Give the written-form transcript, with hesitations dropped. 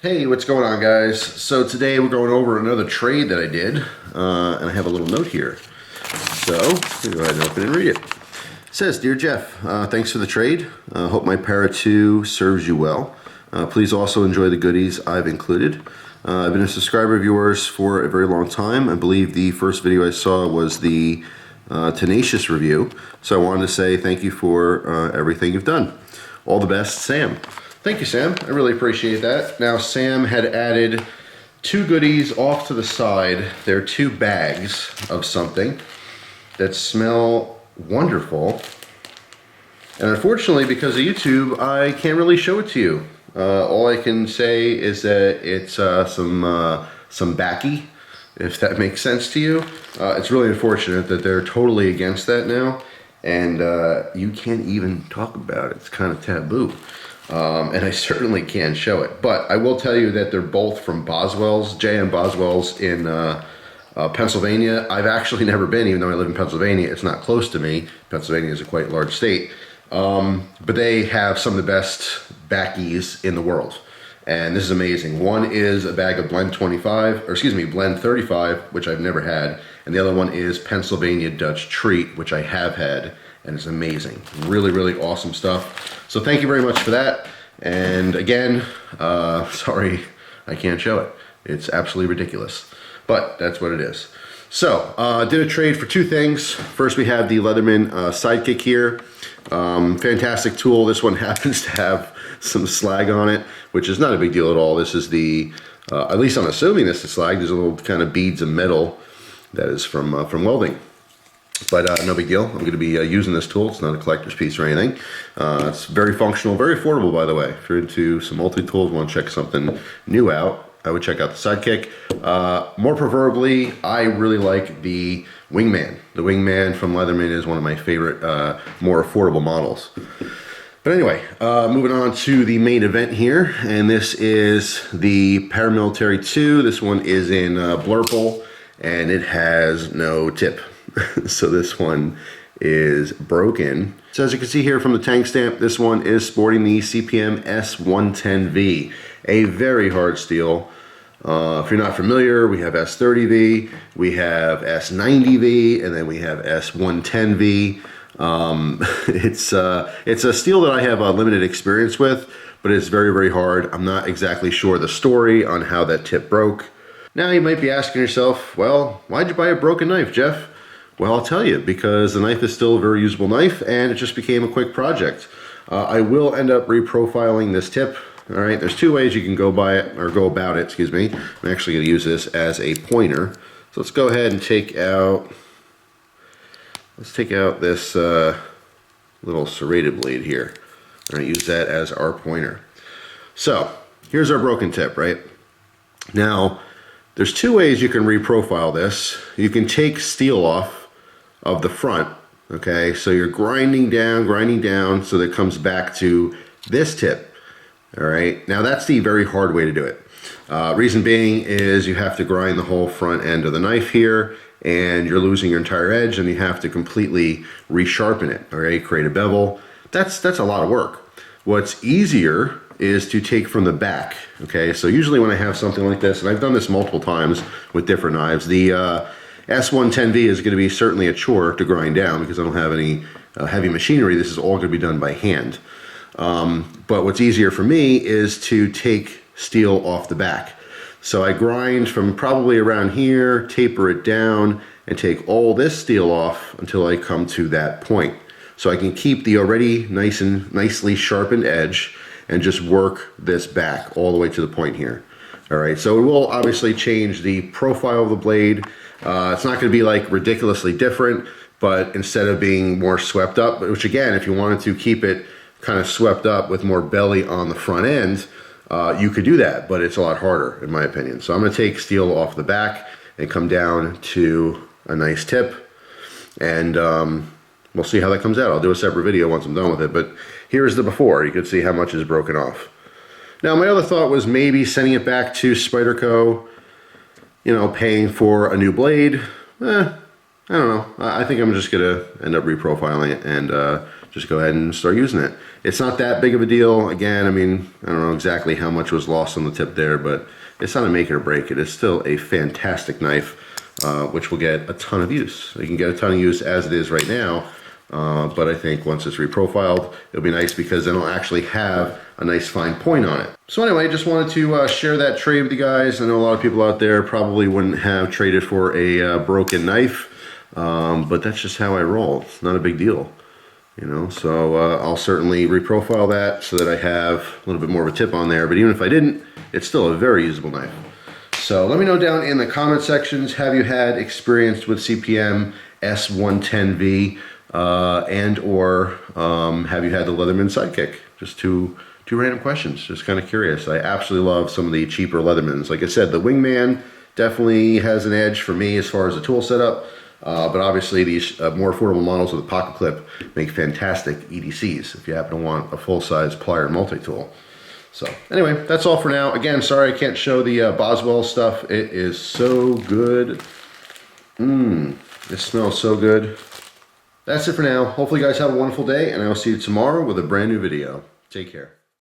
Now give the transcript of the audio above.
Hey, what's going on, guys? So today we're going over another trade that I did, and I have a little note here. So, let me go ahead and open and read it. It says, Dear Jeff, thanks for the trade. Hope my Para 2 serves you well. Please also enjoy the goodies I've included. I've been a subscriber of yours for a very long time. I believe the first video I saw was the Tenacious review. So I wanted to say thank you for everything you've done. All the best, Sam. Thank you, Sam. I really appreciate that. Now, Sam had added two goodies off to the side. They're two bags of something that smell wonderful. And unfortunately, because of YouTube, I can't really show it to you. All I can say is that it's some backy, if that makes sense to you. It's really unfortunate that they're totally against that now, and you can't even talk about it. It's kind of taboo. And I certainly can show it. But I will tell you that they're both from Boswell's, J.M. Boswell's in Pennsylvania. I've actually never been, even though I live in Pennsylvania. It's not close to me. Pennsylvania is a quite large state. But they have some of the best backies in the world. And this is amazing. One is a bag of Blend 25, or excuse me, Blend 35, which I've never had. And the other one is Pennsylvania Dutch Treat, which I have had. And it's amazing. Really, really awesome stuff. So thank you very much for that. And again, sorry, I can't show it. It's absolutely ridiculous. But that's what it is. So, did a trade for two things. First, we have the Leatherman Sidekick here. Fantastic tool. This one happens to have some slag on it, which is not a big deal at all. This is the, at least I'm assuming this is slag. There's a little kind of beads of metal that is from welding. But no big deal. I'm going to be using this tool. It's not a collector's piece or anything. It's very functional, very affordable, by the way. If you're into some multi-tools, want to check something new out, I would check out the Sidekick. More preferably, I really like the Wingman. The Wingman from Leatherman is one of my favorite, more affordable models. But anyway, moving on to the main event here, and this is the Paramilitary 2. This one is in Blurple, and it has no tip. So this one is broken. So as you can see here from the tank stamp, this one is sporting the CPM S110V, a very hard steel. If you're not familiar, we have S30V, we have S90V, and then we have S110V. It's a steel that I have a limited experience with, but it's very, very hard. I'm not exactly sure the story on how that tip broke. Now you might be asking yourself, well, why'd you buy a broken knife, Jeff? Well, I'll tell you, because the knife is still a very usable knife, and it just became a quick project. I will end up reprofiling this tip. All right, there's two ways you can go about it, excuse me. I'm actually going to use this as a pointer. So let's go ahead and take out this little serrated blade here. All right, use that as our pointer. So here's our broken tip, right? Now, there's two ways you can reprofile this. You can take steel off of the front, okay? So you're grinding down so that it comes back to this tip, all right? Now that's the very hard way to do it. Reason being is you have to grind the whole front end of the knife here, and you're losing your entire edge, and you have to completely resharpen it, all right? Create a bevel. That's a lot of work. What's easier is to take from the back, okay? So usually when I have something like this, and I've done this multiple times with different knives, the S110V is going to be certainly a chore to grind down because I don't have any heavy machinery. This is all going to be done by hand. But what's easier for me is to take steel off the back. So I grind from probably around here, taper it down, and take all this steel off until I come to that point. So I can keep the already nicely sharpened edge and just work this back all the way to the point here. All right, so it will obviously change the profile of the blade. It's not going to be like ridiculously different, but instead of being more swept up, which again, if you wanted to keep it kind of swept up with more belly on the front end, you could do that, but it's a lot harder in my opinion. So I'm going to take steel off the back and come down to a nice tip, and we'll see how that comes out. I'll do a separate video once I'm done with it, but here's the before. You can see how much is broken off. Now, my other thought was maybe sending it back to Spyderco, you know, paying for a new blade. I don't know. I think I'm just going to end up reprofiling it and just go ahead and start using it. It's not that big of a deal. Again, I mean, I don't know exactly how much was lost on the tip there, but it's not a make it or break it. It's still a fantastic knife, which will get a ton of use. You can get a ton of use as it is right now, but I think once it's reprofiled, it'll be nice because then it'll actually have a nice fine point on it. So anyway, just wanted to share that trade with you guys. I know a lot of people out there probably wouldn't have traded for a broken knife, but that's just how I roll. It's not a big deal, you know. So I'll certainly reprofile that so that I have a little bit more of a tip on there. But even if I didn't, it's still a very usable knife. So let me know down in the comment sections, have you had experience with CPM S110V and or have you had the Leatherman Sidekick? Just two random questions, just kind of curious. I absolutely love some of the cheaper Leathermans. Like I said, the Wingman definitely has an edge for me as far as the tool setup, but obviously these more affordable models with a pocket clip make fantastic EDCs if you happen to want a full-size plier multi-tool. So anyway, that's all for now. Again, sorry I can't show the Boswell stuff. It is so good. It smells so good. That's it for now. Hopefully you guys have a wonderful day, and I will see you tomorrow with a brand new video. Take care.